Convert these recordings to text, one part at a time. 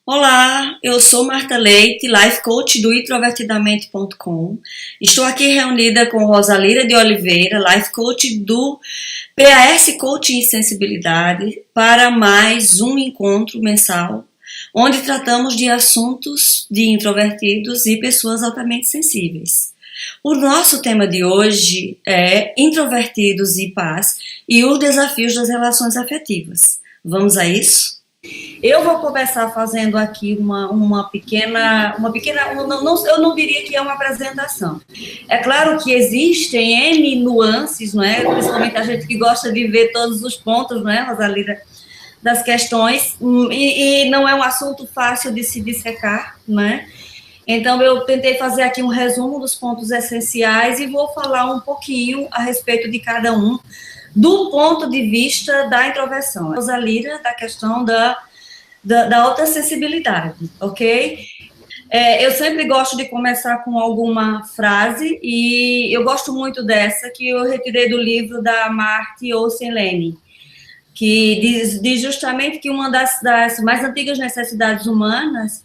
Olá, eu sou Marta Leite, Life Coach do introvertidamente.com. Estou aqui reunida com Rosalira de Oliveira, Life Coach do PAS Coaching e Sensibilidade, para mais um encontro mensal, onde tratamos de assuntos de introvertidos e pessoas altamente sensíveis. O nosso tema de hoje é introvertidos e paz e os desafios das relações afetivas. Vamos a isso? Eu vou começar fazendo aqui uma pequena, eu não diria que é uma apresentação. É claro que existem N nuances, não é? Principalmente a gente que gosta de ver todos os pontos, não é, Rosalira, das questões, e não é um assunto fácil de se dissecar, não é? Então, eu tentei fazer aqui um resumo dos pontos essenciais e vou falar um pouquinho a respeito de cada um, do ponto de vista da introversão. Rosalira, da questão da alta sensibilidade, ok? Eu sempre gosto de começar com alguma frase, e eu gosto muito dessa, que eu retirei do livro da Marty Olsen-Lenin, que diz justamente que uma das mais antigas necessidades humanas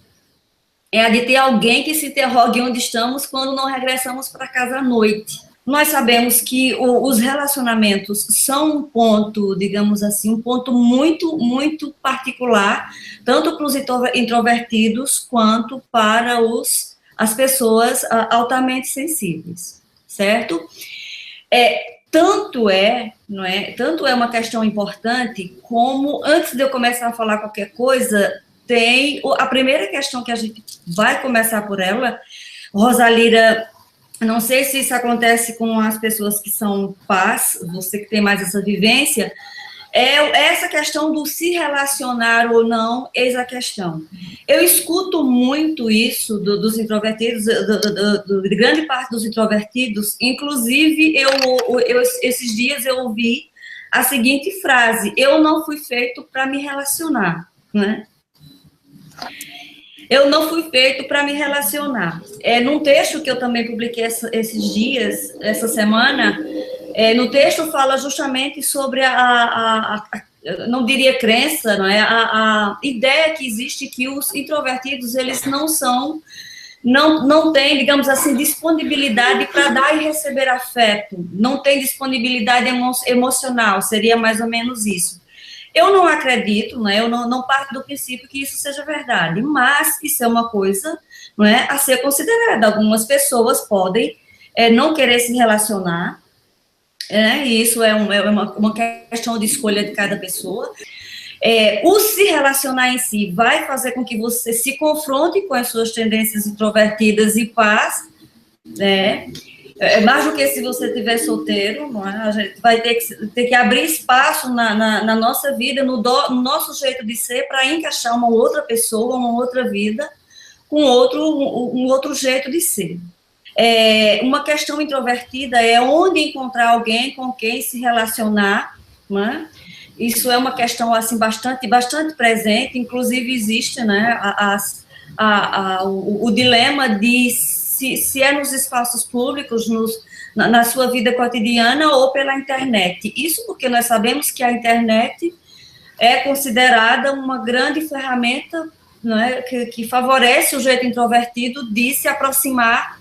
é a de ter alguém que se interrogue onde estamos quando não regressamos para casa à noite. Nós sabemos que os relacionamentos são um ponto, digamos assim, um ponto muito, muito particular, tanto para os introvertidos quanto para as pessoas altamente sensíveis, certo? Tanto é uma questão importante, como, antes de eu começar a falar qualquer coisa, tem a primeira questão que a gente vai começar por ela. Rosalira, não sei se isso acontece com as pessoas que são paz, você que tem mais essa vivência, essa questão do se relacionar ou não, eis a questão. Eu escuto muito isso dos introvertidos, de grande parte dos introvertidos, inclusive esses dias eu ouvi a seguinte frase: eu não fui feito para me relacionar, né? Eu não fui feito para me relacionar. Num texto que eu também publiquei esses dias, essa semana, no texto fala justamente sobre não diria crença, não é? A ideia que existe que os introvertidos, eles não têm, digamos assim, disponibilidade para dar e receber afeto, não tem disponibilidade emocional, seria mais ou menos isso. Eu não acredito, né? Eu não parto do princípio que isso seja verdade, mas isso é uma coisa, não é, a ser considerada. Algumas pessoas podem não querer se relacionar, e isso é uma questão de escolha de cada pessoa. O se relacionar em si vai fazer com que você se confronte com as suas tendências introvertidas e paz, né? Mais do que se você estiver solteiro, não é? A gente vai ter que abrir espaço na nossa vida, no nosso jeito de ser, para encaixar uma outra pessoa, uma outra vida, com um outro jeito de ser. Uma questão introvertida é onde encontrar alguém com quem se relacionar, não é? Isso é uma questão assim, bastante presente, inclusive existe, né, o dilema de se é nos espaços públicos, na sua vida cotidiana ou pela internet. Isso porque nós sabemos que a internet é considerada uma grande ferramenta, não é, que favorece o jeito introvertido de se aproximar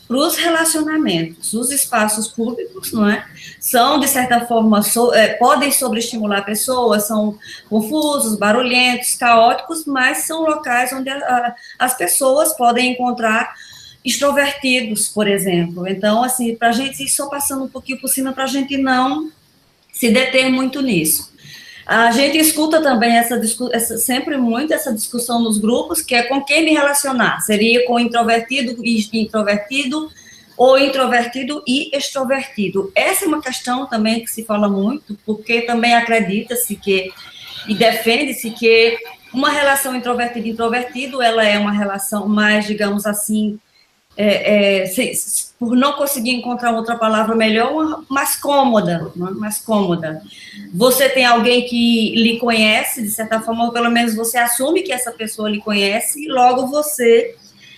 para os relacionamentos. Os espaços públicos, não é, são, de certa forma, podem sobreestimular pessoas, são confusos, barulhentos, caóticos, mas são locais onde as pessoas podem encontrar extrovertidos, por exemplo. Então, assim, para a gente ir só passando um pouquinho por cima, para a gente não se deter muito nisso. A gente escuta também sempre muito essa discussão nos grupos, que é com quem me relacionar. Seria com introvertido e introvertido, ou introvertido e extrovertido. Essa é uma questão também que se fala muito, porque também acredita-se e defende-se que uma relação introvertido-introvertido, ela é uma relação mais, digamos assim, por não conseguir encontrar outra palavra melhor, mais cômoda, mais cômoda. Você tem alguém que lhe conhece, de certa forma, ou pelo menos você assume que essa pessoa lhe conhece, e logo você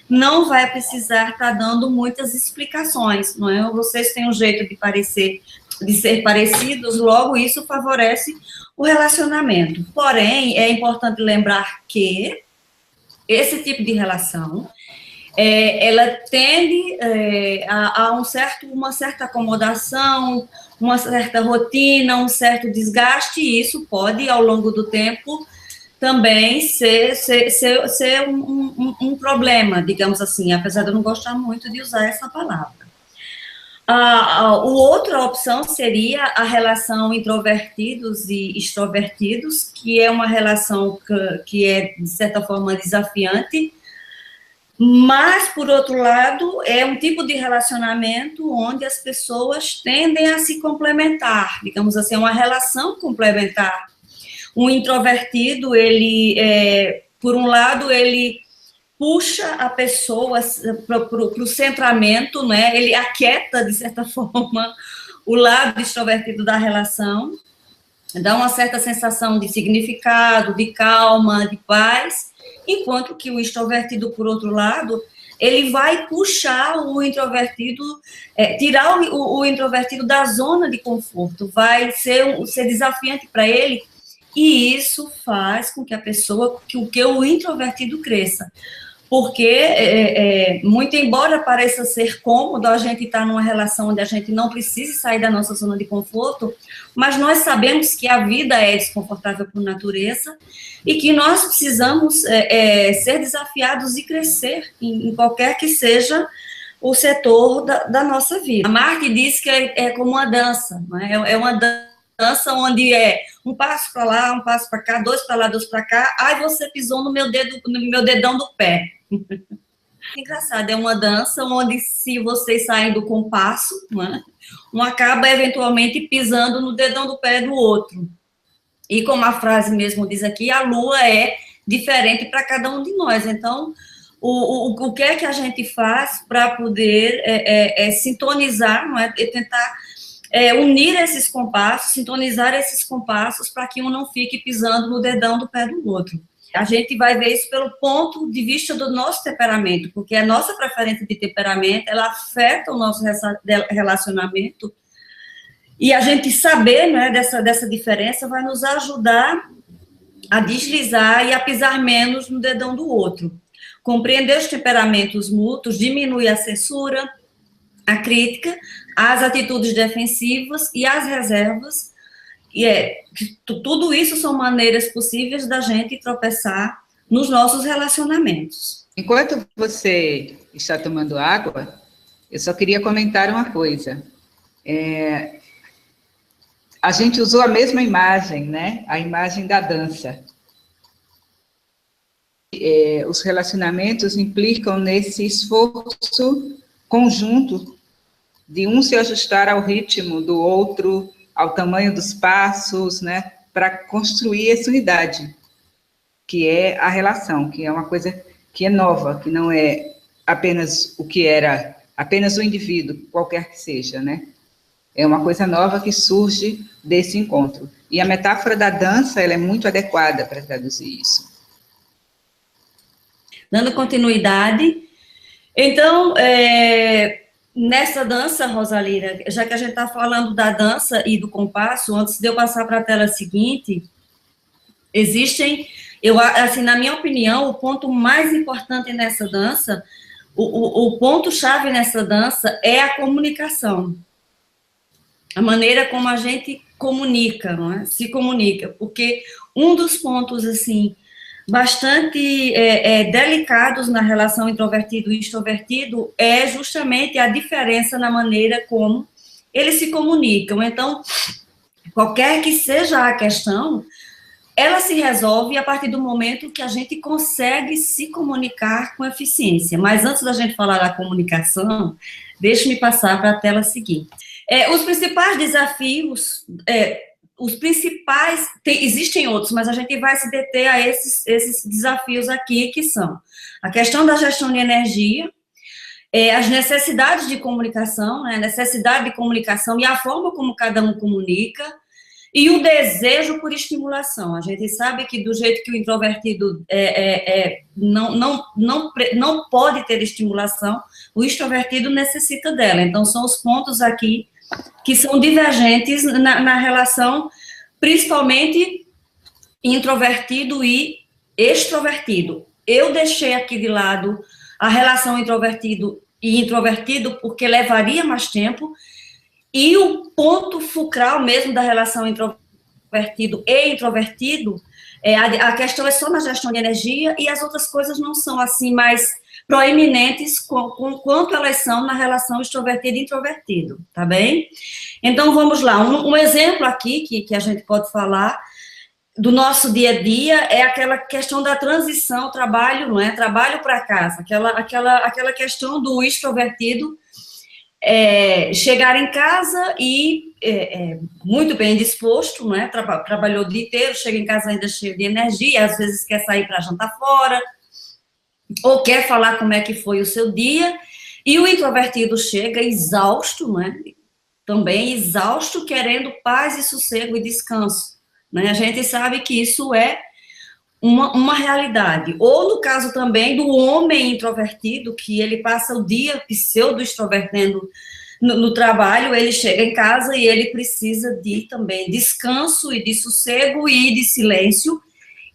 não vai precisar estar dando muitas explicações, não é? Vocês têm um jeito de ser parecidos, logo isso favorece o relacionamento. Porém, é importante lembrar que esse tipo de relação, ela tende a uma certa acomodação, uma certa rotina, um certo desgaste, e isso pode, ao longo do tempo, também ser um problema, digamos assim, apesar de eu não gostar muito de usar essa palavra. Outra opção seria a relação introvertidos e extrovertidos, que é uma relação que é, de certa forma, desafiante, mas, por outro lado, é um tipo de relacionamento onde as pessoas tendem a se complementar, digamos assim, uma relação complementar. Um introvertido, ele, por um lado, ele puxa a pessoa para o centramento, né? Ele aquieta, de certa forma, o lado extrovertido da relação, dá uma certa sensação de significado, de calma, de paz, enquanto que o extrovertido, por outro lado, ele vai puxar o introvertido, tirar o introvertido da zona de conforto, vai ser desafiante para ele, e isso faz com que o introvertido cresça. Porque, muito embora pareça ser cômodo a gente estar numa relação onde a gente não precisa sair da nossa zona de conforto, mas nós sabemos que a vida é desconfortável por natureza e que nós precisamos ser desafiados e crescer em qualquer que seja o setor da nossa vida. A Mark diz que é como uma dança, né? É uma dança onde um passo para lá, um passo para cá, dois para lá, dois para cá, aí você pisou no meu dedão do pé. Engraçado, é uma dança onde, se vocês saem do compasso, né, um acaba eventualmente pisando no dedão do pé do outro. E como a frase mesmo diz aqui, a lua é diferente para cada um de nós. Então, o que é que a gente faz para poder sintonizar, não é, e tentar unir esses compassos, sintonizar esses compassos para que um não fique pisando no dedão do pé do outro. A gente vai ver isso pelo ponto de vista do nosso temperamento, porque a nossa preferência de temperamento, ela afeta o nosso relacionamento, e a gente saber, né, dessa diferença vai nos ajudar a deslizar e a pisar menos no dedão do outro. Compreender os temperamentos mútuos diminui a censura, a crítica, as atitudes defensivas e as reservas. E tudo isso são maneiras possíveis da gente tropeçar nos nossos relacionamentos. Enquanto você está tomando água, eu só queria comentar uma coisa. A gente usou a mesma imagem, né? A imagem da dança. Os relacionamentos implicam nesse esforço conjunto de um se ajustar ao ritmo do outro, ao tamanho dos passos, né, para construir essa unidade, que é a relação, que é uma coisa que é nova, que não é apenas o que era, apenas o indivíduo, qualquer que seja, né? É uma coisa nova que surge desse encontro. E a metáfora da dança, ela é muito adequada para traduzir isso. Dando continuidade, então, nessa dança, Rosalira, já que a gente está falando da dança e do compasso, antes de eu passar para a tela seguinte, existem, assim, na minha opinião, o ponto mais importante nessa dança, o ponto-chave nessa dança é a comunicação. A maneira como a gente comunica, não é? Se comunica, porque um dos pontos, assim, bastante delicados na relação introvertido e extrovertido é justamente a diferença na maneira como eles se comunicam. Então, qualquer que seja a questão, ela se resolve a partir do momento que a gente consegue se comunicar com eficiência. Mas antes da gente falar da comunicação, deixe-me passar para a tela seguinte. Os principais desafios... existem outros, mas a gente vai se deter a esses desafios aqui, que são a questão da gestão de energia, as necessidades de comunicação, né, a necessidade de comunicação e a forma como cada um comunica, e o desejo por estimulação. A gente sabe que do jeito que o introvertido não pode ter estimulação, o extrovertido necessita dela. Então, são os pontos aqui que são divergentes na relação, principalmente introvertido e extrovertido. eu deixei aqui de lado a relação introvertido e introvertido porque levaria mais tempo, e o ponto fulcral mesmo da relação introvertido e introvertido, a questão é só na gestão de energia, e as outras coisas não são assim mais proeminentes quanto elas são na relação extrovertido e introvertido, tá bem? Então, vamos lá, um exemplo aqui que a gente pode falar do nosso dia a dia é aquela questão da transição trabalho, não é? Trabalho para casa, aquela questão do extrovertido chegar em casa e muito bem disposto, não é? Trabalhou o dia inteiro, chega em casa ainda cheio de energia, às vezes quer sair para jantar fora, ou quer falar como é que foi o seu dia, e o introvertido chega exausto, não é? Também exausto, querendo paz e sossego e descanso, né? A gente sabe que isso é uma realidade. Ou no caso também do homem introvertido, que ele passa o dia pseudo-extrovertendo no trabalho, ele chega em casa e ele precisa de também descanso e de sossego e de silêncio.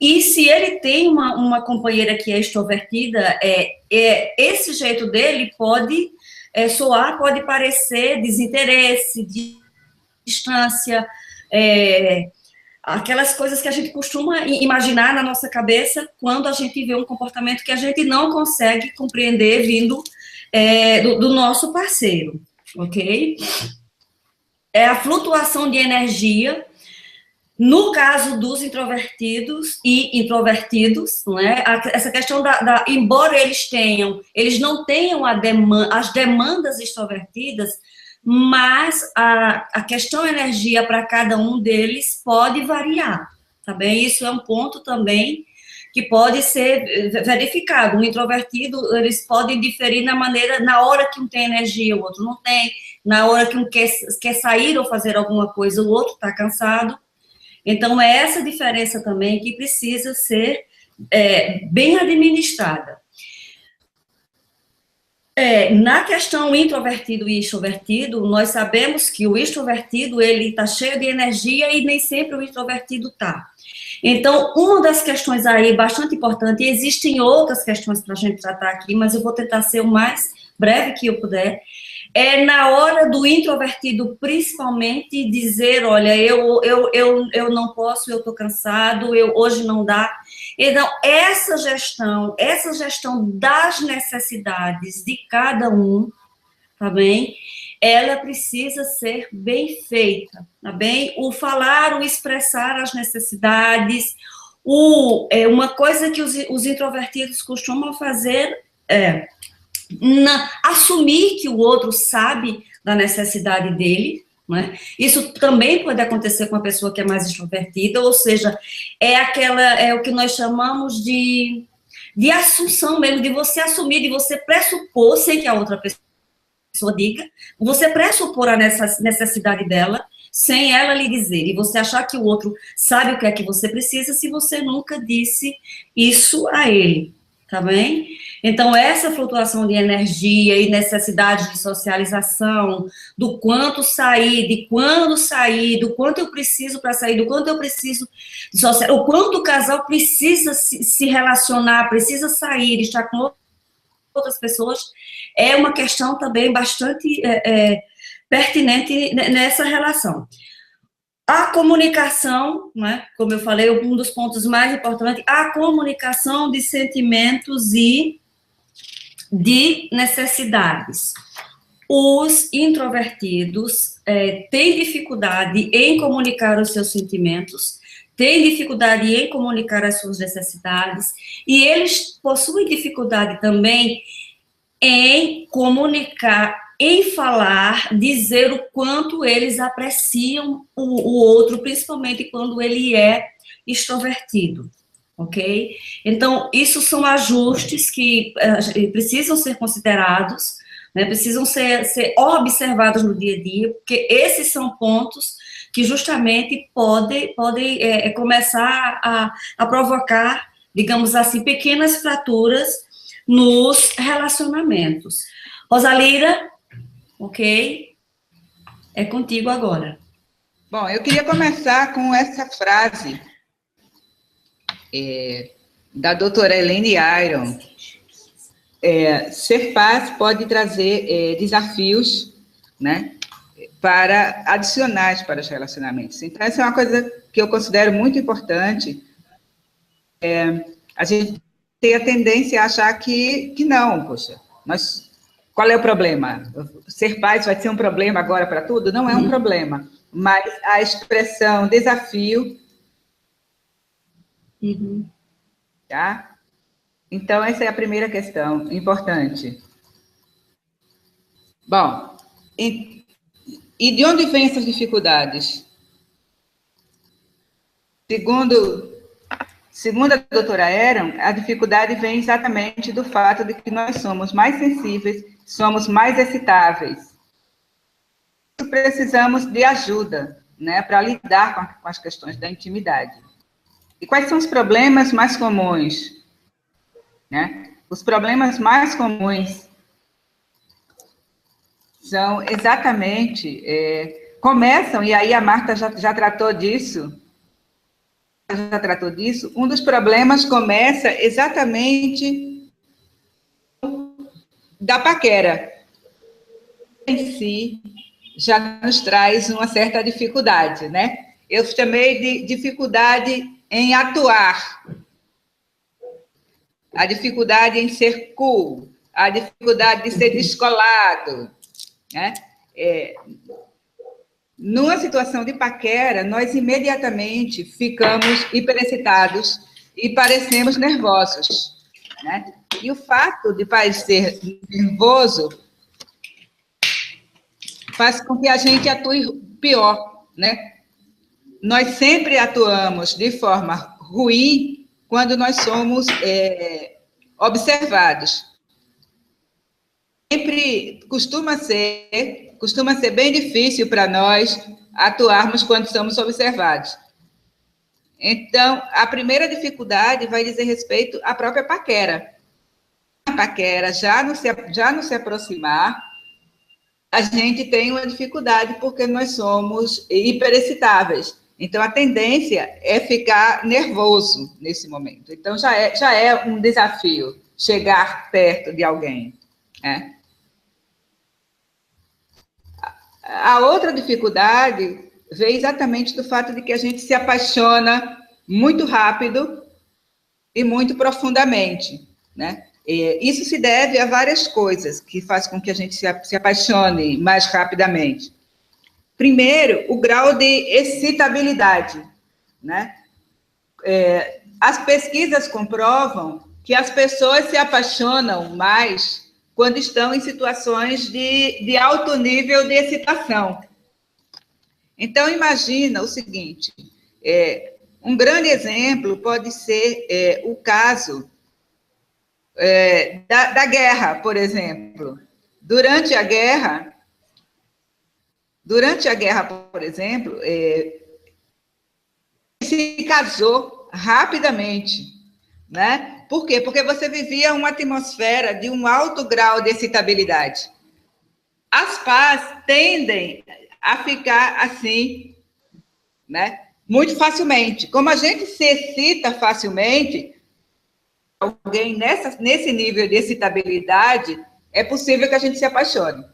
E se ele tem uma companheira que é extrovertida, esse jeito dele pode soar, pode parecer desinteresse, distância, aquelas coisas que a gente costuma imaginar na nossa cabeça quando a gente vê um comportamento que a gente não consegue compreender vindo do nosso parceiro, ok? É a flutuação de energia. No caso dos introvertidos e introvertidos, não é? Essa questão embora eles não tenham as demandas extrovertidas, mas a questão energia para cada um deles pode variar, tá bem? Isso é um ponto também que pode ser verificado. Um introvertido, eles podem diferir na hora que um tem energia, o outro não tem, na hora que um quer sair ou fazer alguma coisa, o outro está cansado. Então, é essa diferença também que precisa ser bem administrada. Na questão introvertido e extrovertido, nós sabemos que o extrovertido, ele está cheio de energia e nem sempre o introvertido está. Então, uma das questões aí bastante importante, e existem outras questões para a gente tratar aqui, mas eu vou tentar ser o mais breve que eu puder, na hora do introvertido, principalmente, dizer, olha, eu não posso, eu estou cansado, hoje não dá. Então, essa gestão das necessidades de cada um, tá bem? Ela precisa ser bem feita, tá bem? O falar, o expressar as necessidades, uma coisa que os introvertidos costumam fazer assumir que o outro sabe da necessidade dele, né? Isso também pode acontecer com a pessoa que é mais extrovertida, ou seja, é o que nós chamamos de assunção mesmo, de você assumir, de você pressupor, sem que a outra pessoa diga, você pressupor a necessidade dela, sem ela lhe dizer, e você achar que o outro sabe o que é que você precisa, se você nunca disse isso a ele, tá bem? Então, essa flutuação de energia e necessidade de socialização, do quanto sair, de quando sair, do quanto eu preciso para sair, do quanto eu preciso de social, o quanto o casal precisa se relacionar, precisa sair, estar com outras pessoas, é uma questão também bastante pertinente nessa relação. A comunicação, né, como eu falei, um dos pontos mais importantes, a comunicação de sentimentos e de necessidades. Os introvertidos têm dificuldade em comunicar os seus sentimentos, têm dificuldade em comunicar as suas necessidades, e eles possuem dificuldade também em comunicar, em falar, dizer o quanto eles apreciam o outro, principalmente quando ele é extrovertido. Ok? Então, isso são ajustes que precisam ser considerados, né, precisam ser observados no dia a dia, porque esses são pontos que justamente podem começar a provocar, digamos assim, pequenas fraturas nos relacionamentos. Rosalira, ok? É contigo agora. Bom, eu queria começar com essa frase da doutora Elaine Aron. Ser paz pode trazer desafios, né, adicionais para os relacionamentos. Então, essa é uma coisa que eu considero muito importante. A gente tem a tendência a achar que não, poxa, mas qual é o problema? Ser paz vai ser um problema agora para tudo? Não é um problema, mas a expressão desafio, tá? Então, essa é a primeira questão importante. Bom, e de onde vêm essas dificuldades? Segundo a doutora Aron, a dificuldade vem exatamente do fato de que nós somos mais sensíveis, somos mais excitáveis. Precisamos de ajuda, né, para lidar com as questões da intimidade. E quais são os problemas mais comuns? Né? Os problemas mais comuns são exatamente, começam, e aí a Marta já tratou disso, um dos problemas começa exatamente da paquera. Em si, já nos traz uma certa dificuldade, né? Eu chamei de dificuldade em atuar, a dificuldade em ser cool, a dificuldade de ser descolado, né? Numa situação de paquera, nós imediatamente ficamos hiperexcitados e parecemos nervosos, né? E o fato de parecer nervoso faz com que a gente atue pior, né? Nós sempre atuamos de forma ruim quando nós somos observados. Sempre costuma ser bem difícil para nós atuarmos quando somos observados. Então, a primeira dificuldade vai dizer respeito à própria paquera. A paquera já não se aproximar, a gente tem uma dificuldade porque nós somos hiperexcitáveis. Então, a tendência é ficar nervoso nesse momento. Então, já é um desafio chegar perto de alguém, né? A outra dificuldade vem exatamente do fato de que a gente se apaixona muito rápido e muito profundamente, né? Isso se deve a várias coisas que fazem com que a gente se apaixone mais rapidamente. Primeiro, o grau de excitabilidade, né? As pesquisas comprovam que as pessoas se apaixonam mais quando estão em situações de alto nível de excitação. Então, imagina o seguinte, um grande exemplo pode ser o caso da guerra, por exemplo. Durante a guerra, por exemplo, se casou rapidamente, né? Por quê? Porque você vivia uma atmosfera de um alto grau de excitabilidade. As pás tendem a ficar assim, né? Muito facilmente. Como a gente se excita facilmente, alguém nesse nível de excitabilidade, é possível que a gente se apaixone.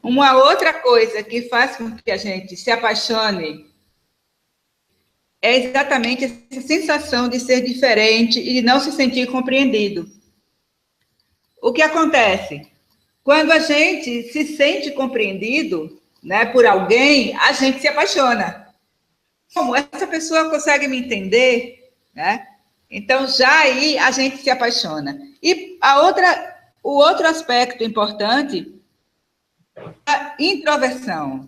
Uma outra coisa que faz com que a gente se apaixone é exatamente essa sensação de ser diferente e de não se sentir compreendido. O que acontece? Quando a gente se sente compreendido, né, por alguém, a gente se apaixona. Como essa pessoa consegue me entender, né? Então, já aí a gente se apaixona. E o outro aspecto importante é a introversão.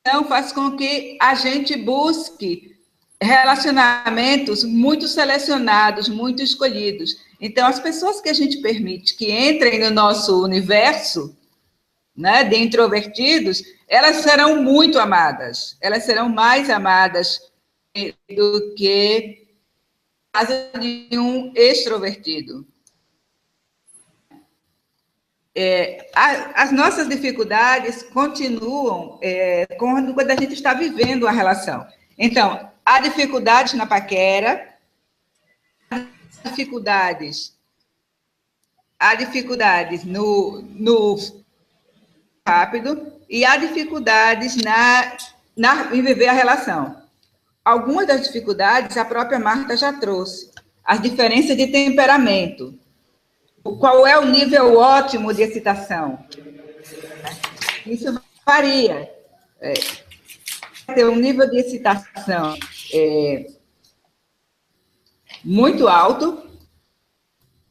Então, faz com que a gente busque relacionamentos muito selecionados, muito escolhidos. Então, as pessoas que a gente permite que entrem no nosso universo, né, de introvertidos, elas serão muito amadas. Elas serão mais amadas do que a de um extrovertido. As nossas dificuldades continuam quando a gente está vivendo a relação. Então, há dificuldades na paquera, Há dificuldades no rápido e há dificuldades em viver a relação. Algumas das dificuldades a própria Marta já trouxe. As diferenças de temperamento. Qual é o nível ótimo de excitação? Isso varia. Ter um nível de excitação muito alto,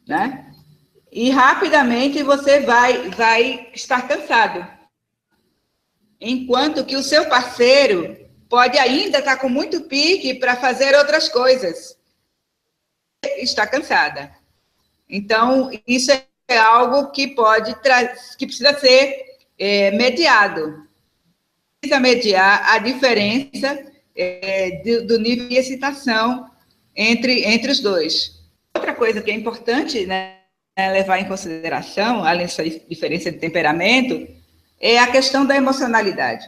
né? E rapidamente você vai estar cansado. Enquanto que o seu parceiro pode ainda estar com muito pique para fazer outras coisas. Está cansada. Então, isso é algo que precisa ser mediado. Precisa mediar a diferença do nível de excitação entre os dois. Outra coisa que é importante, né, levar em consideração, além dessa diferença de temperamento, é a questão da emocionalidade.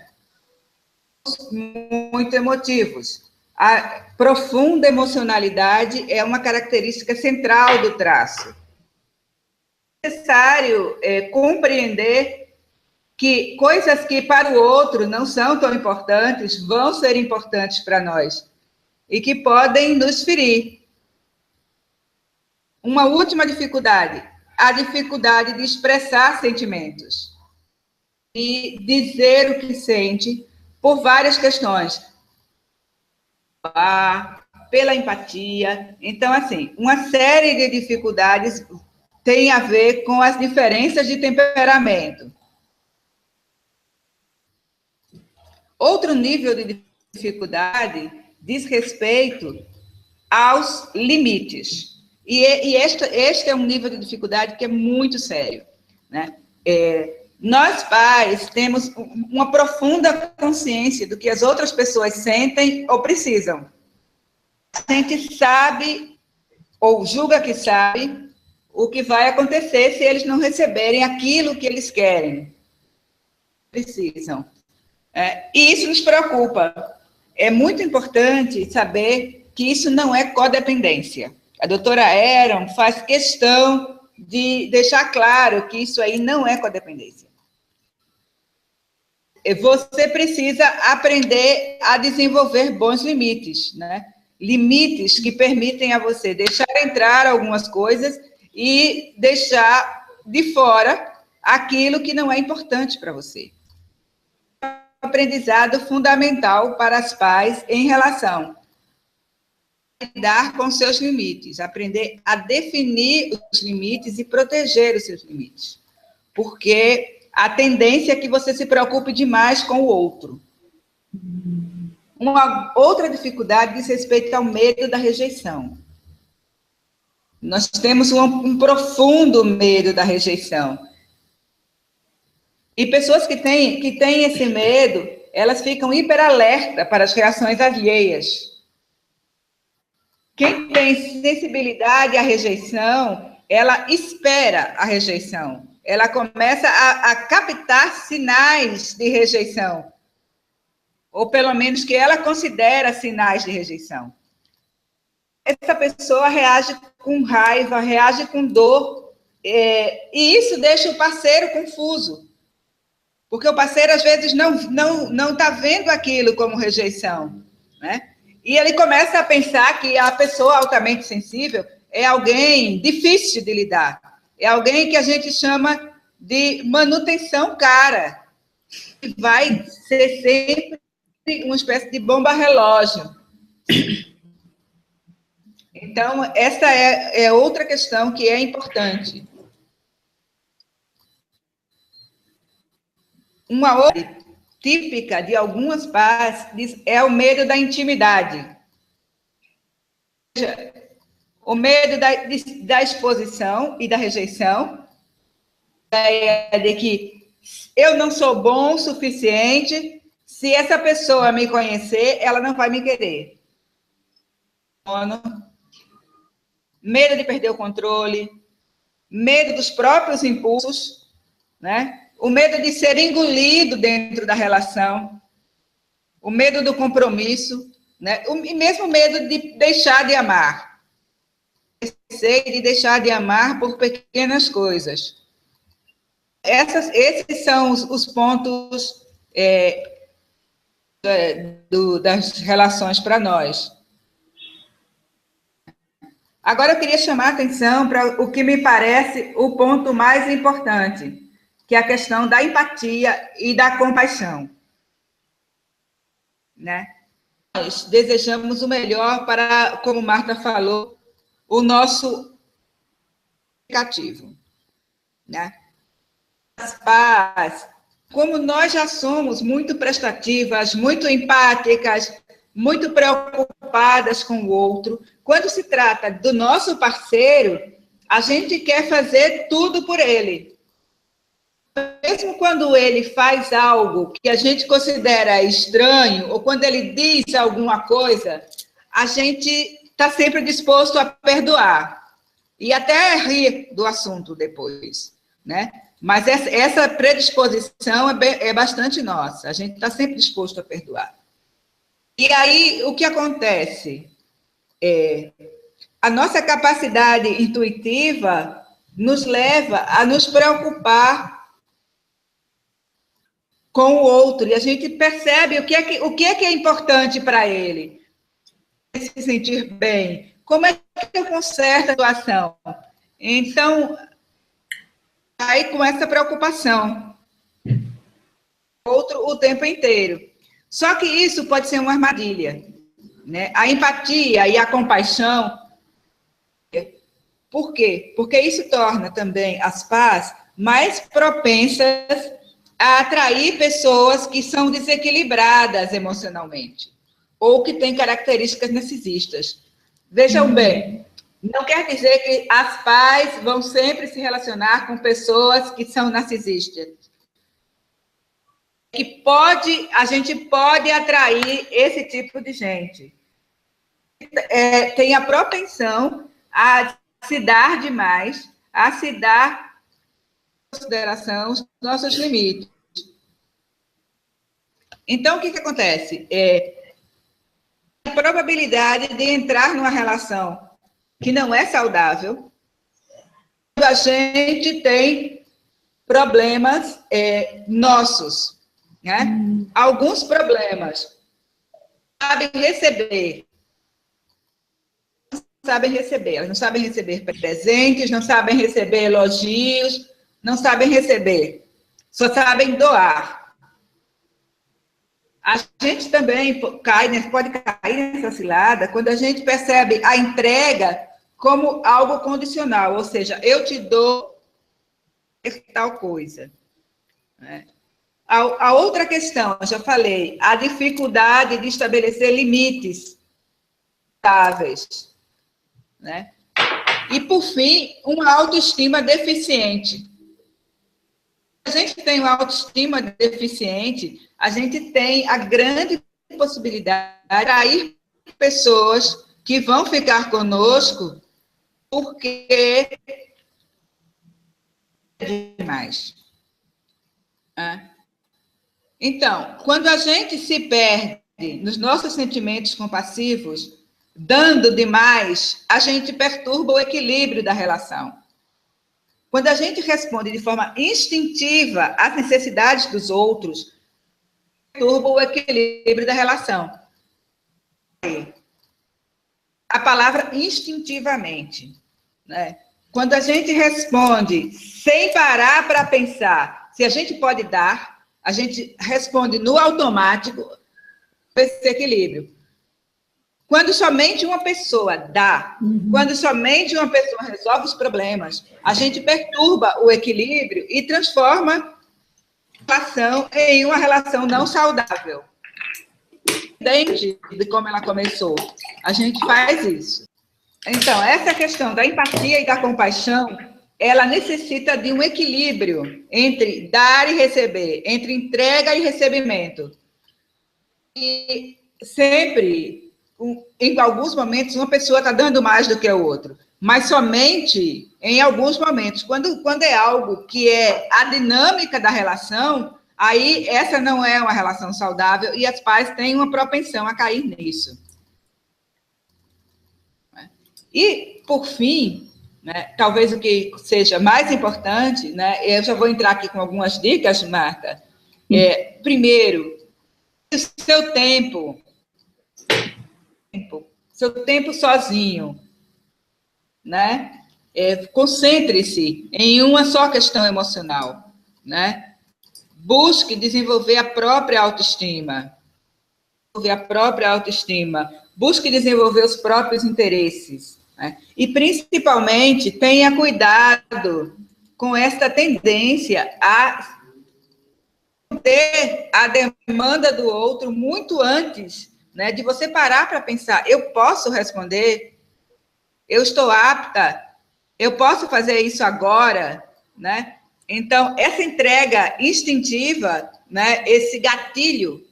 Muito emotivos. A profunda emocionalidade é uma característica central do traço. É necessário compreender que coisas que para o outro não são tão importantes vão ser importantes para nós e que podem nos ferir. Uma última dificuldade, a dificuldade de expressar sentimentos e dizer o que sente por várias questões. Pela empatia. Então, assim, uma série de dificuldades tem a ver com as diferenças de temperamento. Outro nível de dificuldade diz respeito aos limites. E este é um nível de dificuldade que é muito sério, né? Nós, pais, temos uma profunda consciência do que as outras pessoas sentem ou precisam. A gente sabe, ou julga que sabe, o que vai acontecer se eles não receberem aquilo que eles querem, precisam. E isso nos preocupa. É muito importante saber que isso não é codependência. A doutora Eron faz questão de deixar claro que isso aí não é codependência. Você precisa aprender a desenvolver bons limites, né? Limites que permitem a você deixar entrar algumas coisas e deixar de fora aquilo que não é importante para você. Aprendizado fundamental para os pais em relação a lidar com seus limites, aprender a definir os limites e proteger os seus limites. Porque a tendência é que você se preocupe demais com o outro. Uma outra dificuldade diz respeito ao medo da rejeição. Nós temos um profundo medo da rejeição. E pessoas que têm esse medo, elas ficam hiperalerta para as reações alheias. Quem tem sensibilidade à rejeição, ela espera a rejeição. Ela começa a captar sinais de rejeição. Ou pelo menos que ela considera sinais de rejeição. Essa pessoa reage com raiva, reage com dor, e isso deixa o parceiro confuso. Porque o parceiro, às vezes, não está vendo aquilo como rejeição, né? E ele começa a pensar que a pessoa altamente sensível é alguém difícil de lidar. É alguém que a gente chama de manutenção cara. Que vai ser sempre uma espécie de bomba-relógio. Então, essa é outra questão que é importante. Uma outra típica de algumas pais é o medo da intimidade. O medo da exposição e da rejeição, de que eu não sou bom o suficiente, se essa pessoa me conhecer, ela não vai me querer. Medo de perder o controle, medo dos próprios impulsos, né? O medo de ser engolido dentro da relação, o medo do compromisso, né? E mesmo o medo de deixar de amar. receio de deixar de amar por pequenas coisas. Esses são os pontos das relações para nós. Agora, eu queria chamar a atenção para o que me parece o ponto mais importante, que é a questão da empatia e da compaixão. Né? Nós desejamos o melhor para, como Marta falou, o nosso aplicativo. Né? As paz, como nós já somos muito prestativas, muito empáticas, muito preocupadas com o outro, quando se trata do nosso parceiro, a gente quer fazer tudo por ele. Mesmo quando ele faz algo que a gente considera estranho, ou quando ele diz alguma coisa, a gente está sempre disposto a perdoar. E até rir do assunto depois, né? Mas essa predisposição é bastante nossa. A gente está sempre disposto a perdoar. E aí, o que acontece? A nossa capacidade intuitiva nos leva a nos preocupar com o outro, e a gente percebe o que é importante para ele. Se sentir bem. Como é que eu conserto a situação? Então, aí com essa preocupação. Outro o tempo inteiro. Só que isso pode ser uma armadilha. Né? A empatia e a compaixão. Por quê? Porque isso torna também as paz mais propensas a atrair pessoas que são desequilibradas emocionalmente ou que têm características narcisistas. Vejam bem, não quer dizer que as pais vão sempre se relacionar com pessoas que são narcisistas. A gente pode atrair esse tipo de gente. Tem a propensão a se dar demais, a se dar em consideração os nossos limites. Então, o que acontece? A probabilidade de entrar numa relação que não é saudável, quando a gente tem problemas nossos, né? Alguns problemas. Sabem receber. Elas não sabem receber presentes, não sabem receber elogios, não sabem receber, só sabem doar. A gente também pode cair nessa cilada quando a gente percebe a entrega como algo condicional, ou seja, eu te dou tal coisa. Né? A outra questão, eu já falei, a dificuldade de estabelecer limites estáveis. Né? E, por fim, uma autoestima deficiente. Se a gente tem uma autoestima deficiente, a gente tem a grande possibilidade de atrair pessoas que vão ficar conosco porque é demais. Então, quando a gente se perde nos nossos sentimentos compassivos, dando demais, a gente perturba o equilíbrio da relação. Quando a gente responde de forma instintiva às necessidades dos outros, perturba o equilíbrio da relação. A palavra instintivamente. Né? Quando a gente responde sem parar para pensar se a gente pode dar, a gente responde no automático esse equilíbrio. Quando somente uma pessoa dá, quando somente uma pessoa resolve os problemas, a gente perturba o equilíbrio e transforma a relação em uma relação não saudável. Independente de como ela começou, a gente faz isso. Então, essa questão da empatia e da compaixão, ela necessita de um equilíbrio entre dar e receber, entre entrega e recebimento. E sempre... Em alguns momentos, uma pessoa está dando mais do que o outro, mas somente em alguns momentos. Quando é algo que é a dinâmica da relação, aí essa não é uma relação saudável e as pais têm uma propensão a cair nisso. E, por fim, né? Talvez o que seja mais importante, né? Eu já vou entrar aqui com algumas dicas, Marta. Primeiro, seu tempo sozinho, né? Concentre-se em uma só questão emocional, né? Busque desenvolver a própria autoestima, busque desenvolver os próprios interesses, né? E, principalmente, tenha cuidado com esta tendência a ter a demanda do outro muito antes, né, de você parar para pensar, eu posso responder? Eu estou apta? Eu posso fazer isso agora? Né? Então, essa entrega instintiva, né, esse gatilho,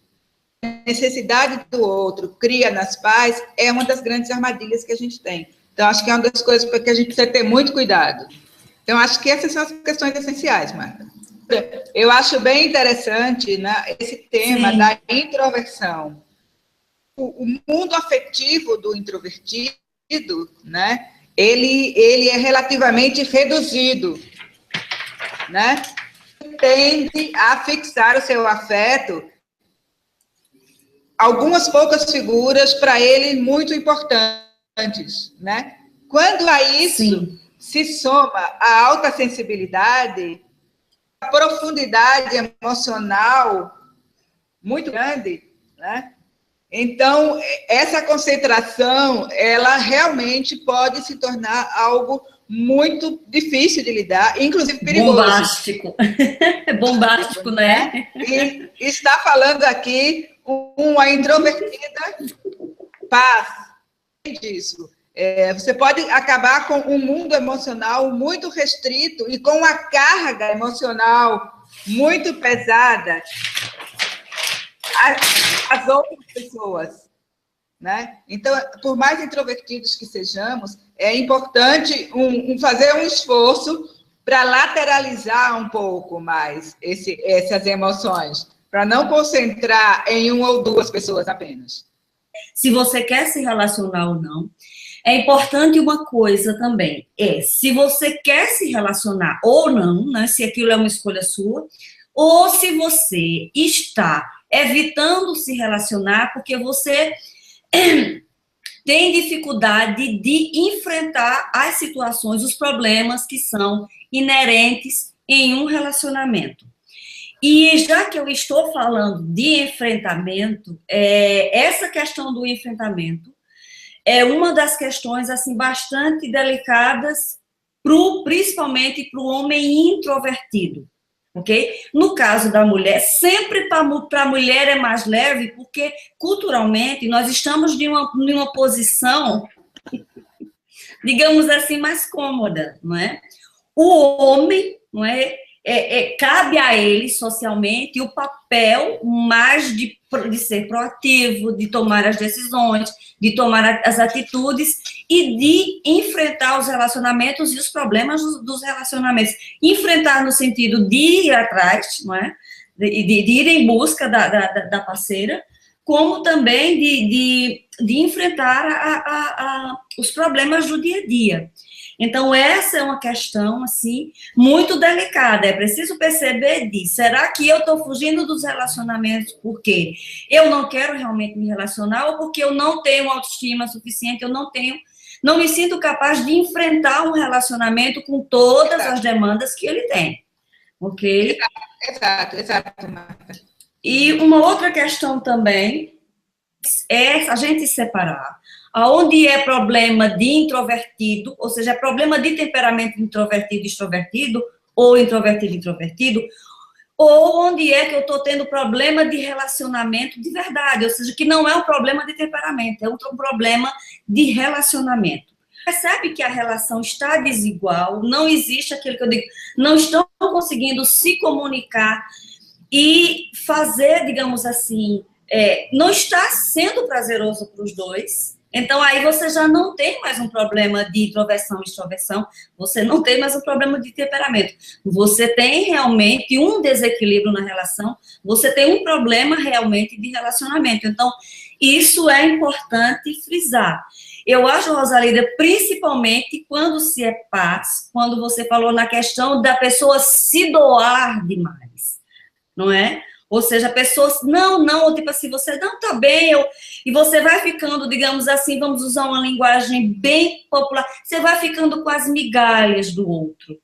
necessidade do outro, cria nas pais, é uma das grandes armadilhas que a gente tem. Então, acho que é uma das coisas que a gente precisa ter muito cuidado. Então, acho que essas são as questões essenciais, Marta. Eu acho bem interessante, né, esse tema Sim. da introversão. O mundo afetivo do introvertido, né, ele é relativamente reduzido, né? Tende a fixar o seu afeto algumas poucas figuras para ele muito importantes, né? Quando a isso Sim. se soma a alta sensibilidade, a profundidade emocional muito grande, né? Então, essa concentração, ela realmente pode se tornar algo muito difícil de lidar, inclusive perigoso. Bombástico. Bombástico, né? E está falando aqui uma introvertida paz disso. Você pode acabar com um mundo emocional muito restrito e com uma carga emocional muito pesada às outras pessoas, né? Então, por mais introvertidos que sejamos, é importante fazer um esforço para lateralizar um pouco mais essas emoções, para não concentrar em uma ou duas pessoas apenas. Se você quer se relacionar ou não, é importante uma coisa também, se você quer se relacionar ou não, né, se aquilo é uma escolha sua, ou se você está evitando se relacionar porque você tem dificuldade de enfrentar as situações, os problemas que são inerentes em um relacionamento. E já que eu estou falando de enfrentamento, essa questão do enfrentamento é uma das questões assim bastante delicadas, principalmente para o homem introvertido. Okay? No caso da mulher, sempre para a mulher é mais leve, porque culturalmente nós estamos em uma posição, digamos assim, mais cômoda, não é? O homem, não é? Cabe a ele socialmente o papel mais de ser proativo, de tomar as decisões, de tomar as atitudes e de enfrentar os relacionamentos e os problemas dos relacionamentos. Enfrentar no sentido de ir atrás, não é? de ir em busca da parceira, como também de enfrentar os problemas do dia a dia. Então, essa é uma questão, assim, muito delicada. É preciso perceber disso. Será que eu estou fugindo dos relacionamentos porque eu não quero realmente me relacionar ou porque eu não tenho autoestima suficiente, eu não me sinto capaz de enfrentar um relacionamento com todas as demandas que ele tem. Ok? Exato, Marta. E uma outra questão também é a gente separar aonde é problema de introvertido, ou seja, é problema de temperamento introvertido e extrovertido, ou introvertido e introvertido, ou onde é que eu estou tendo problema de relacionamento de verdade, ou seja, que não é um problema de temperamento, é um problema de relacionamento. Percebe que a relação está desigual, não existe aquilo que eu digo, não estão conseguindo se comunicar e fazer, digamos assim, não está sendo prazeroso para os dois. Então, aí você já não tem mais um problema de introversão e extroversão, você não tem mais um problema de temperamento. Você tem realmente um desequilíbrio na relação, você tem um problema realmente de relacionamento. Então, isso é importante frisar. Eu acho, Rosalida, principalmente quando se é paz, quando você falou na questão da pessoa se doar demais, não é? Ou seja, a pessoa, não, tipo assim, você não tá bem, e você vai ficando, digamos assim, vamos usar uma linguagem bem popular, você vai ficando com as migalhas do outro.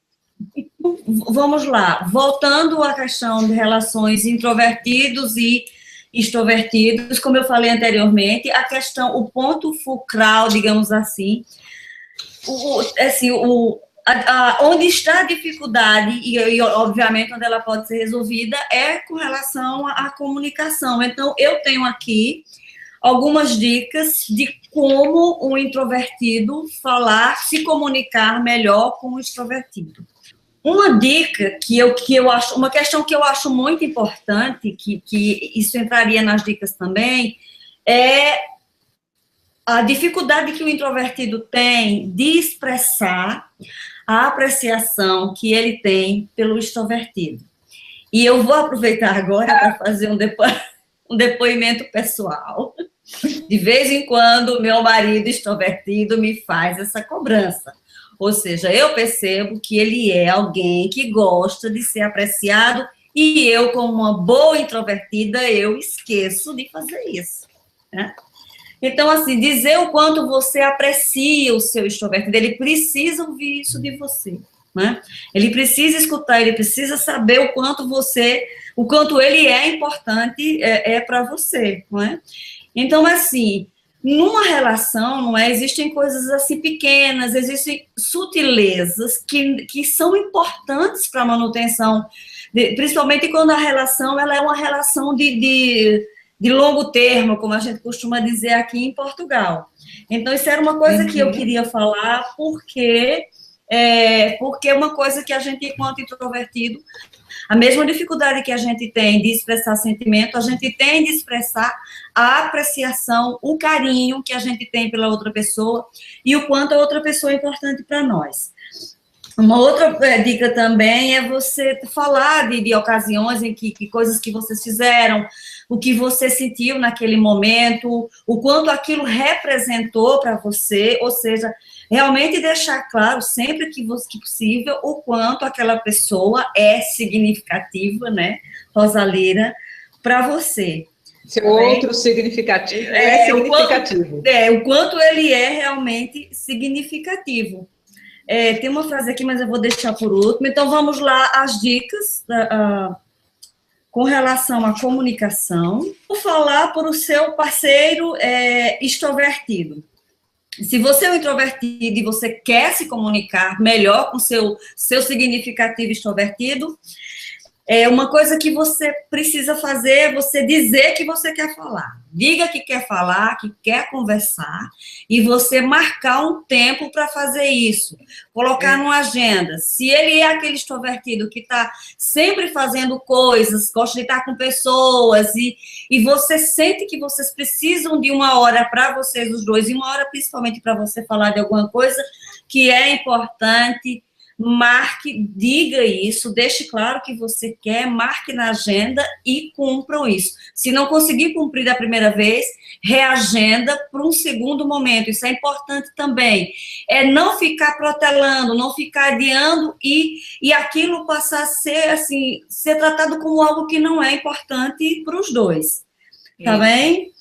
Vamos lá, voltando à questão de relações introvertidos e extrovertidos, como eu falei anteriormente, a questão, o ponto fulcral, digamos assim, onde está a dificuldade, e, obviamente onde ela pode ser resolvida, é com relação à comunicação. Então, eu tenho aqui algumas dicas de como um introvertido falar, se comunicar melhor com o extrovertido. Uma dica que eu acho, uma questão que eu acho muito importante, que isso entraria nas dicas também, é a dificuldade que o introvertido tem de expressar a apreciação que ele tem pelo extrovertido. E eu vou aproveitar agora para fazer um depoimento pessoal. De vez em quando, meu marido extrovertido me faz essa cobrança. Ou seja, eu percebo que ele é alguém que gosta de ser apreciado e eu, como uma boa introvertida, eu esqueço de fazer isso, né? Então, assim, dizer o quanto você aprecia o seu extrovertido, ele precisa ouvir isso de você, né? Ele precisa escutar, ele precisa saber o quanto ele é importante para você, não é? Então, assim, numa relação, não é? Existem coisas assim pequenas, existem sutilezas que são importantes para a manutenção, principalmente quando a relação ela é uma relação de longo termo, como a gente costuma dizer aqui em Portugal. Então, isso era uma coisa que eu queria falar, porque é uma coisa que a gente, enquanto introvertido, a mesma dificuldade que a gente tem de expressar sentimento, a gente tem de expressar a apreciação, o carinho que a gente tem pela outra pessoa e o quanto a outra pessoa é importante para nós. Uma outra dica também é você falar de ocasiões em que coisas que vocês fizeram, o que você sentiu naquele momento, o quanto aquilo representou para você, ou seja, realmente deixar claro, sempre que possível, o quanto aquela pessoa é significativa, né, Rosalira, para você. Seu outro significativo é significativo. O quanto ele é realmente significativo. Tem uma frase aqui, mas eu vou deixar por último. Então, vamos lá, as dicas com relação à comunicação. Vou falar para o seu parceiro extrovertido. Se você é um introvertido e você quer se comunicar melhor com seu significativo extrovertido, uma coisa que você precisa fazer é você dizer que você quer falar. Diga que quer falar, que quer conversar, e você marcar um tempo para fazer isso. Colocar numa agenda. Se ele é aquele extrovertido que está sempre fazendo coisas, gosta de estar com pessoas, e você sente que vocês precisam de uma hora para vocês os dois, e uma hora principalmente para você falar de alguma coisa que é importante, marque, diga isso, deixe claro que você quer, marque na agenda e cumpram isso. Se não conseguir cumprir da primeira vez, reagenda para um segundo momento. Isso é importante também. Não ficar protelando, não ficar adiando e aquilo passar a ser, assim, ser tratado como algo que não é importante para os dois. Tá bem?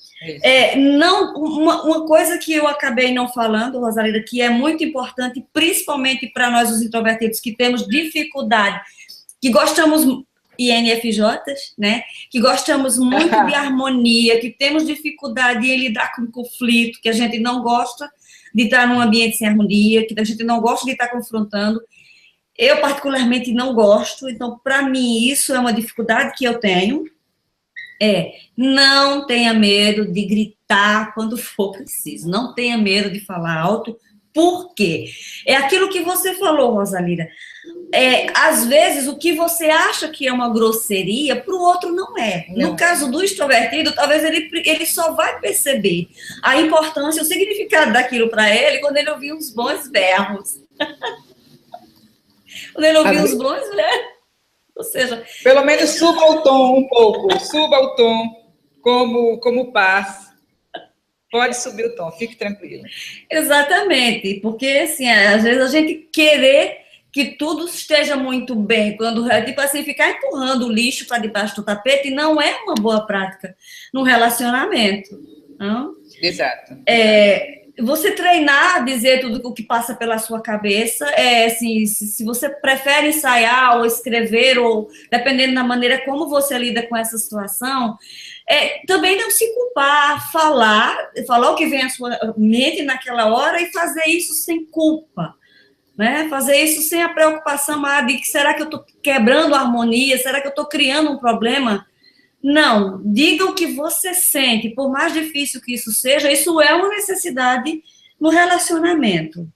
Uma coisa que eu acabei não falando, Rosalida, que é muito importante, principalmente para nós, os introvertidos, que temos dificuldade, que gostamos, INFJs, né? Que gostamos muito de harmonia, que temos dificuldade em lidar com conflito, que a gente não gosta de estar num ambiente sem harmonia, que a gente não gosta de estar confrontando. Eu, particularmente, não gosto, então, para mim, isso é uma dificuldade que eu tenho. Não tenha medo de gritar quando for preciso, não tenha medo de falar alto, por quê? É aquilo que você falou, Rosalira, às vezes o que você acha que é uma grosseria, para o outro não é. Não. No caso do extrovertido, talvez ele só vai perceber a importância, o significado daquilo para ele quando ele ouvir uns bons verbos. Quando ele ouvir uns bons verbos. Ou seja, pelo menos suba o tom um pouco, suba o tom como paz. Pode subir o tom, fique tranquilo. Exatamente, porque assim, às vezes a gente querer que tudo esteja muito bem, quando tipo assim, ficar empurrando o lixo para debaixo do tapete não é uma boa prática no relacionamento. Não? Exato. Você treinar, dizer tudo o que passa pela sua cabeça, assim, se você prefere ensaiar ou escrever, ou dependendo da maneira como você lida com essa situação, também não se culpar, falar o que vem à sua mente naquela hora e fazer isso sem culpa, né? Fazer isso sem a preocupação de que será que eu estou quebrando a harmonia, será que eu estou criando um problema? Não, diga o que você sente, por mais difícil que isso é uma necessidade no relacionamento.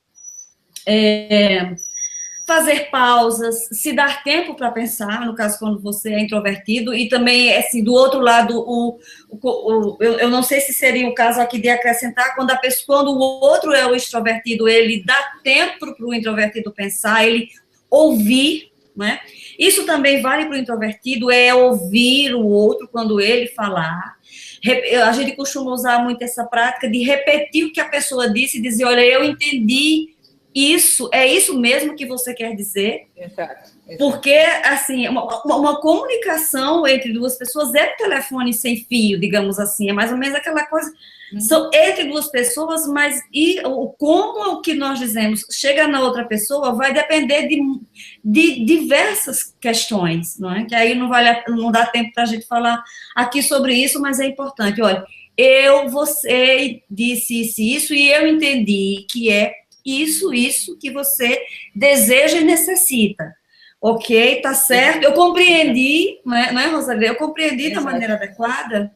Fazer pausas, se dar tempo para pensar, no caso, quando você é introvertido, e também, assim, do outro lado, eu não sei se seria o caso aqui de acrescentar, quando o outro é o extrovertido, ele dá tempo para o introvertido pensar, ele ouvir, né? Isso também vale para o introvertido, ouvir o outro quando ele falar. A gente costuma usar muito essa prática de repetir o que a pessoa disse e dizer, olha, eu entendi isso, é isso mesmo que você quer dizer? Exato. Porque, assim, uma comunicação entre duas pessoas é telefone sem fio, digamos assim, é mais ou menos aquela coisa, são entre duas pessoas, mas como o que nós dizemos chega na outra pessoa vai depender de diversas questões, não é? Que aí não dá tempo para a gente falar aqui sobre isso, mas é importante. Olha, você disse isso, e eu entendi que é isso que você deseja e necessita. Ok, tá certo. Eu compreendi, não é, Rosalia? Eu compreendi da maneira adequada.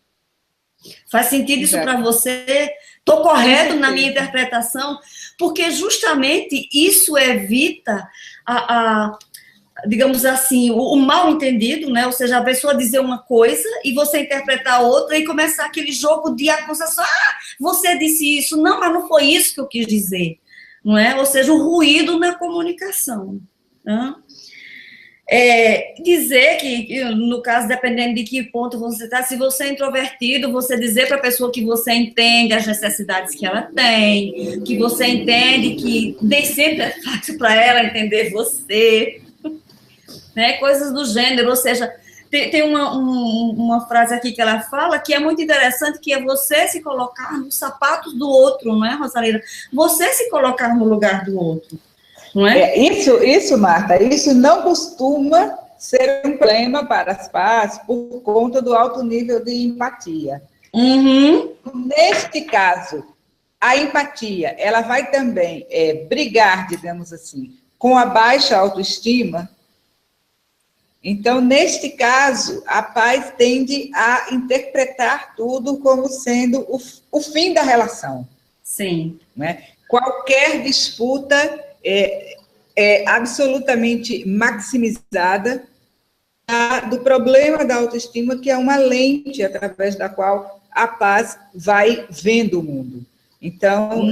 Faz sentido isso para você? Estou correto na minha interpretação? Porque justamente isso evita digamos assim, o mal entendido, né? Ou seja, a pessoa dizer uma coisa e você interpretar outra e começar aquele jogo de acusação. Você disse isso. Não, mas não foi isso que eu quis dizer. Não é? Ou seja, o ruído na comunicação. Né? Dizer que, no caso, dependendo de que ponto você está, se você é introvertido, você dizer para a pessoa que você entende as necessidades que ela tem, que você entende que nem sempre é fácil para ela entender você, né? Coisas do gênero, ou seja, tem uma frase aqui que ela fala que é muito interessante, que é você se colocar nos sapatos do outro, não é, Rosalina? Você se colocar no lugar do outro. Não é? Isso, Marta, isso não costuma ser um problema para as pais por conta do alto nível de empatia. Uhum. Neste caso, a empatia, ela vai também brigar, digamos assim, com a baixa autoestima. Então, neste caso, a paz tende a interpretar tudo como sendo o fim da relação. Sim. Né? Qualquer disputa é absolutamente maximizada do problema da autoestima, que é uma lente através da qual a paz vai vendo o mundo. Então,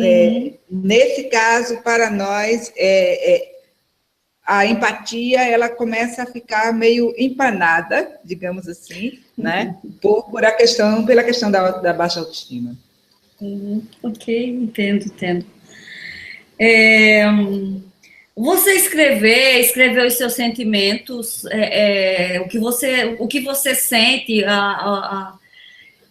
nesse caso, para nós, a empatia ela começa a ficar meio empanada, digamos assim, né? Pela questão da baixa autoestima. Ok, entendo. Você escreveu os seus sentimentos, o que você sente,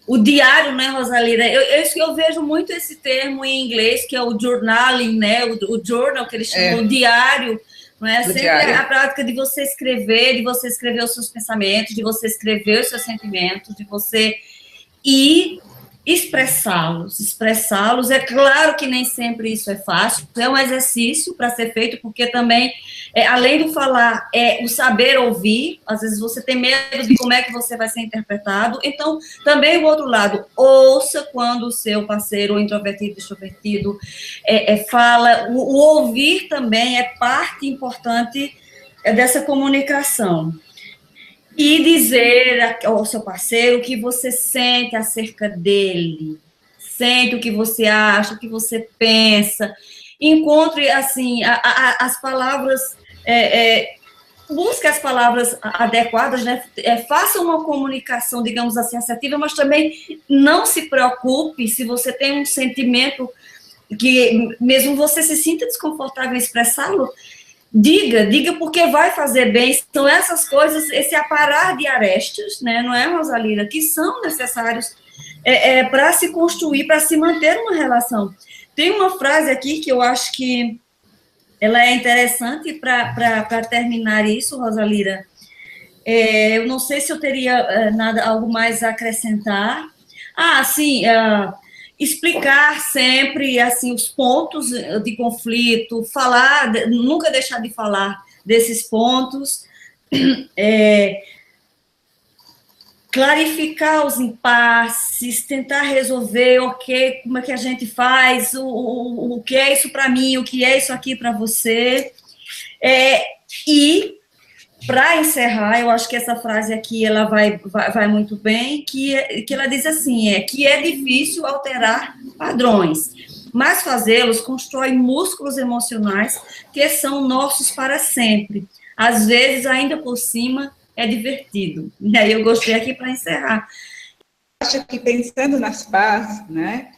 o diário, né, Rosalina? Eu vejo muito esse termo em inglês, que é o journaling, né? O journal, que eles chamam, o diário, não é? Sempre a prática de você escrever os seus pensamentos, de você escrever os seus sentimentos, de você ir expressá-los. É claro que nem sempre isso é fácil, é um exercício para ser feito, porque também, além do falar, o saber ouvir, às vezes você tem medo de como é que você vai ser interpretado, então, também o outro lado, ouça quando o seu parceiro, ou introvertido, extrovertido, fala, o ouvir também é parte importante dessa comunicação. E dizer ao seu parceiro o que você sente acerca dele. Sente o que você acha, o que você pensa. Encontre, assim, as palavras busque as palavras adequadas, né? Faça uma comunicação, digamos assim, assertiva, mas também não se preocupe se você tem um sentimento que, mesmo você se sinta desconfortável em expressá-lo, diga porque vai fazer bem. São essas coisas, esse aparar de arestas, né? Não é, Rosalina, que são necessários para se construir, para se manter uma relação. Tem uma frase aqui que eu acho que ela é interessante para terminar isso, Rosalira. Eu não sei se eu teria algo mais a acrescentar. Sim, explicar sempre assim os pontos de conflito, falar, nunca deixar de falar desses pontos, clarificar os impasses, tentar resolver, ok, como é que a gente faz, o que é isso para mim, o que é isso aqui para você. E, para encerrar, eu acho que essa frase aqui ela vai muito bem, que ela diz assim, que é difícil alterar padrões, mas fazê-los constrói músculos emocionais que são nossos para sempre. Às vezes, ainda por cima, é divertido. E aí eu gostei aqui para encerrar. Acho que pensando nas paz, né,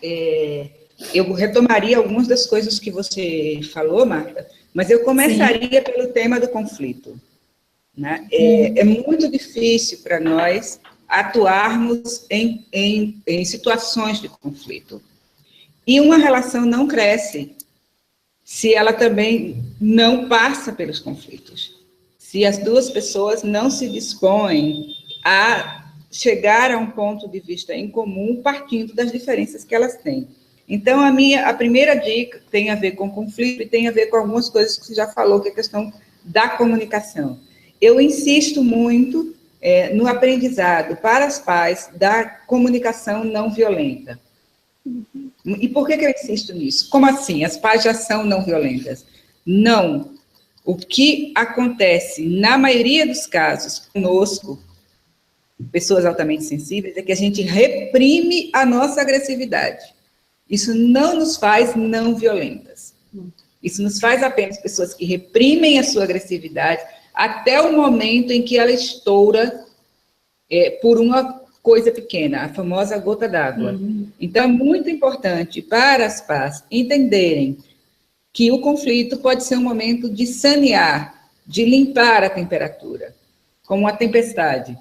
eu retomaria algumas das coisas que você falou, Marta, mas eu começaria pelo tema do conflito. Né? É muito difícil para nós atuarmos em situações de conflito. E uma relação não cresce se ela também não passa pelos conflitos. Se as duas pessoas não se dispõem a chegar a um ponto de vista em comum, partindo das diferenças que elas têm. Então, a primeira dica tem a ver com conflito e tem a ver com algumas coisas que você já falou, que é a questão da comunicação. Eu insisto muito no aprendizado para as pais da comunicação não violenta. E por que eu insisto nisso? Como assim? As pais já são não violentas? Não. O que acontece, na maioria dos casos, conosco, pessoas altamente sensíveis, é que a gente reprime a nossa agressividade. Isso não nos faz não violentas. Isso nos faz apenas pessoas que reprimem a sua agressividade até o momento em que ela estoura por uma coisa pequena, a famosa gota d'água. Então, é muito importante para as pais entenderem que o conflito pode ser um momento de sanear, de limpar a temperatura, como uma tempestade,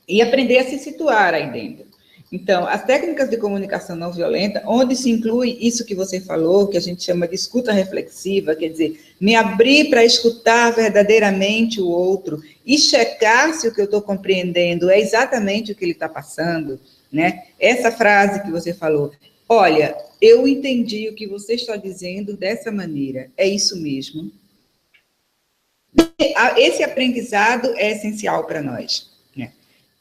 e aprender a se situar aí dentro. Então, as técnicas de comunicação não violenta, onde se inclui isso que você falou, que a gente chama de escuta reflexiva, quer dizer, me abrir para escutar verdadeiramente o outro e checar se o que eu estou compreendendo é exatamente o que ele está passando, né? Essa frase que você falou, olha, eu entendi o que você está dizendo dessa maneira, é isso mesmo? Esse aprendizado é essencial para nós.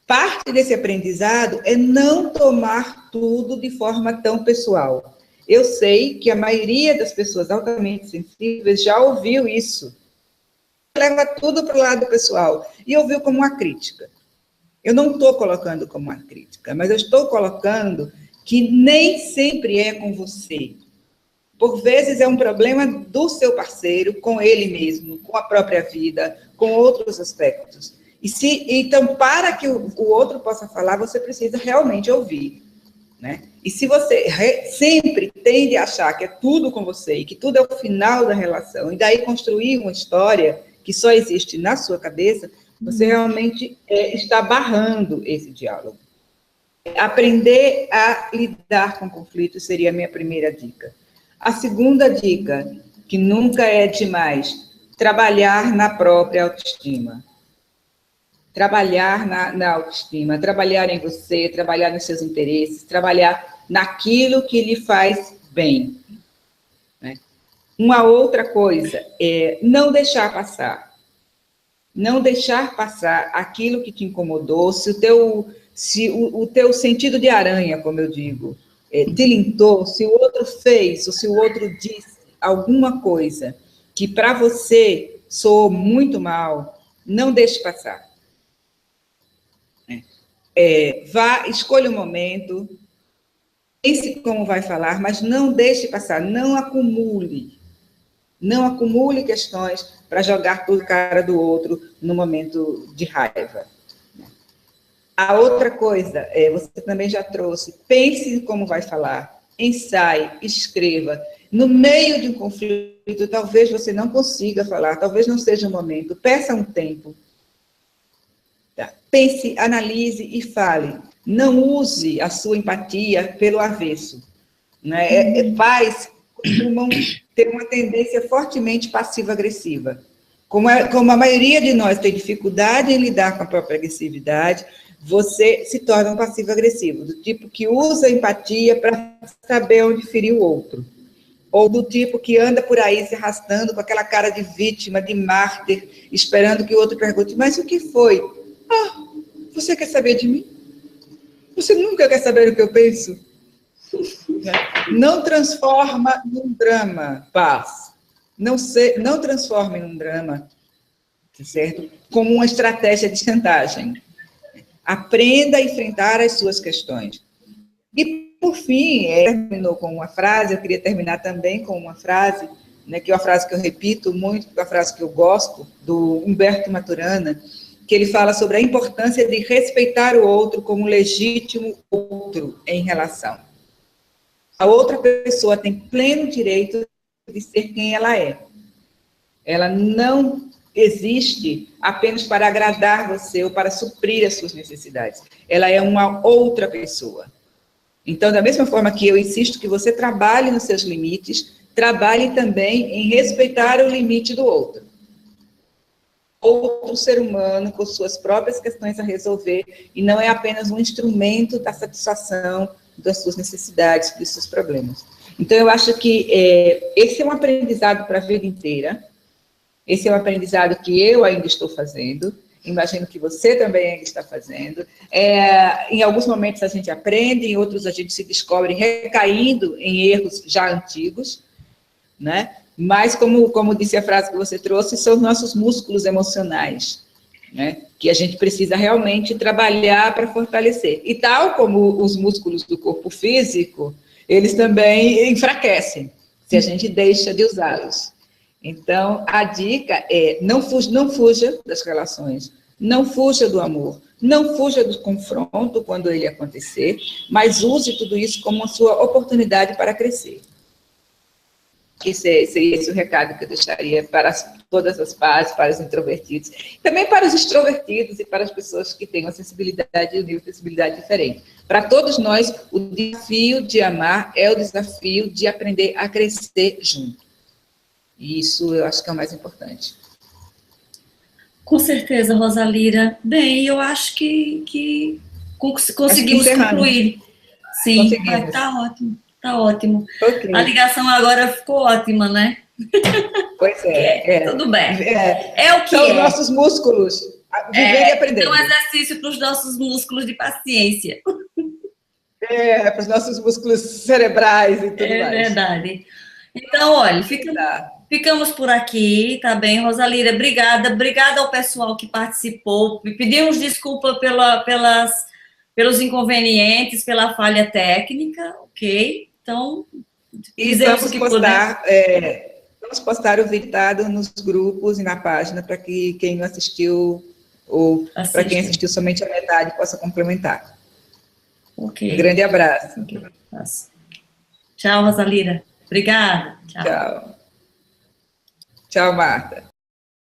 Parte desse aprendizado é não tomar tudo de forma tão pessoal. Eu sei que a maioria das pessoas altamente sensíveis já ouviu isso. Leva tudo para o lado pessoal e ouviu como uma crítica. Eu não estou colocando como uma crítica, mas eu estou colocando que nem sempre é com você. Por vezes é um problema do seu parceiro, com ele mesmo, com a própria vida, com outros aspectos. Então, para que o outro possa falar, você precisa realmente ouvir, né? E se você sempre tende a achar que é tudo com você, e que tudo é o final da relação, e daí construir uma história que só existe na sua cabeça, você realmente está barrando esse diálogo. Aprender a lidar com conflitos seria a minha primeira dica. A segunda dica, que nunca é demais, trabalhar na própria autoestima. Trabalhar na autoestima, trabalhar em você, trabalhar nos seus interesses, trabalhar naquilo que lhe faz bem. Né? Uma outra coisa é não deixar passar. Não deixar passar aquilo que te incomodou, se o teu sentido de aranha, como eu digo, tilintou, se o outro fez, ou se o outro disse alguma coisa que para você soou muito mal, não deixe passar. Escolha o momento, pense como vai falar, mas não deixe passar, não acumule. Não acumule questões para jogar tudo na cara do outro no momento de raiva. A outra coisa, você também já trouxe, pense como vai falar, ensaie, escreva. No meio de um conflito, talvez você não consiga falar, talvez não seja o momento, peça um tempo. Tá? Pense, analise e fale. Não use a sua empatia pelo avesso. Né? Pais costumam ter uma tendência fortemente passiva-agressiva. Como a maioria de nós tem dificuldade em lidar com a própria agressividade, você se torna um passivo-agressivo, do tipo que usa a empatia para saber onde ferir o outro. Ou do tipo que anda por aí se arrastando com aquela cara de vítima, de mártir, esperando que o outro pergunte, mas o que foi? Ah, você quer saber de mim? Você nunca quer saber o que eu penso? Não transforma num drama, paz. Não transforme num drama, certo? Como uma estratégia de chantagem. Aprenda a enfrentar as suas questões. E, por fim, terminou com uma frase, eu queria terminar também com uma frase, né, que é uma frase que eu repito muito, que é uma frase que eu gosto, do Humberto Maturana, que ele fala sobre a importância de respeitar o outro como legítimo outro em relação. A outra pessoa tem pleno direito de ser quem ela é. Ela não existe apenas para agradar você ou para suprir as suas necessidades. Ela é uma outra pessoa. Então, da mesma forma que eu insisto que você trabalhe nos seus limites, trabalhe também em respeitar o limite do outro. Outro ser humano com suas próprias questões a resolver e não é apenas um instrumento da satisfação das suas necessidades, dos seus problemas. Então, eu acho que esse é um aprendizado para a vida inteira. Esse é um aprendizado que eu ainda estou fazendo. Imagino que você também ainda está fazendo. Em alguns momentos a gente aprende, em outros a gente se descobre recaindo em erros já antigos, né? Mas, como disse a frase que você trouxe, são os nossos músculos emocionais, né? Que a gente precisa realmente trabalhar para fortalecer. E tal como os músculos do corpo físico, eles também enfraquecem, se a gente deixa de usá-los. Então, a dica é não fuja das relações, não fuja do amor, não fuja do confronto quando ele acontecer, mas use tudo isso como a sua oportunidade para crescer. Seria esse o recado que eu deixaria para todas as partes, para os introvertidos, também para os extrovertidos e para as pessoas que têm uma sensibilidade e um nível de sensibilidade diferente. Para todos nós, o desafio de amar é o desafio de aprender a crescer junto. E isso eu acho que é o mais importante. Com certeza, Rosalira. Bem, eu acho que conseguimos concluir. Sim, está ótimo. Está ótimo. Okay. A ligação agora ficou ótima, né? Pois é. Tudo bem. É o que são os nossos músculos. Viver e aprender. É um exercício para os nossos músculos de paciência. Para os nossos músculos cerebrais e tudo mais. É verdade. Então, olha, ficamos por aqui, tá bem, Rosalira? Obrigada ao pessoal que participou. Pedimos desculpa pelos inconvenientes, pela falha técnica, ok? Então, vamos postar o vídeo nos grupos e na página para que quem não assistiu ou para quem assistiu somente a metade possa complementar. Ok. Um grande abraço. Okay. Tchau, Rosalira. Obrigada. Tchau. Tchau, Marta.